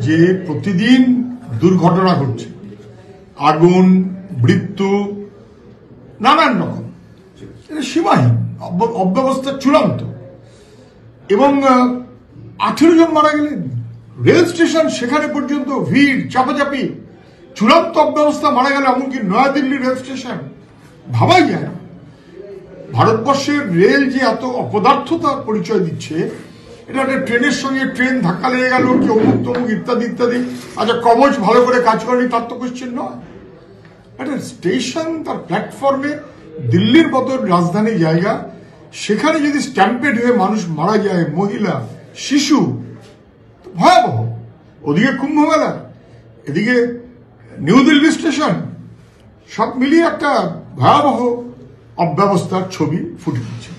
যে প্রতিদিন দুর্ঘটনা ঘটছে, আগুন, মৃত্যু, নানান রকম, এটা সীমাহীন, অব্যবস্থা চূড়ান্ত। এবং 18 জন মারা গেলেন, রেল স্টেশন সেখানে পর্যন্ত ভিড়, চাপাচাপি, চূড়ান্ত অব্যবস্থা, মারা গেল এমনকি নয়াদিল্লি রেল স্টেশন। ভাবাই যায় না ভারতবর্ষের রেল যে এত অপদার্থতার পরিচয় দিচ্ছে। এটা একটা ট্রেনের সঙ্গে ট্রেন ধাক্কা লেগে গেল, কি অমুক তমুক ইত্যাদি ইত্যাদি। আচ্ছা, কবচ ভালো করে কাজ করেনি তার তো কোশ্চেন নয়। একটা স্টেশন, তার প্ল্যাটফর্মে, দিল্লির মতো রাজধানী জায়গা, সেখানে যদি স্ট্যাম্পেড হয়ে মানুষ মারা যায়, মহিলা, শিশু, ভয়াবহ। ওদিকে কুম্ভমেলা, এদিকে নিউ দিল্লি স্টেশন, সব মিলিয়ে একটা ভয়াবহ অব্যবস্থার ছবি ফুটে উঠছে।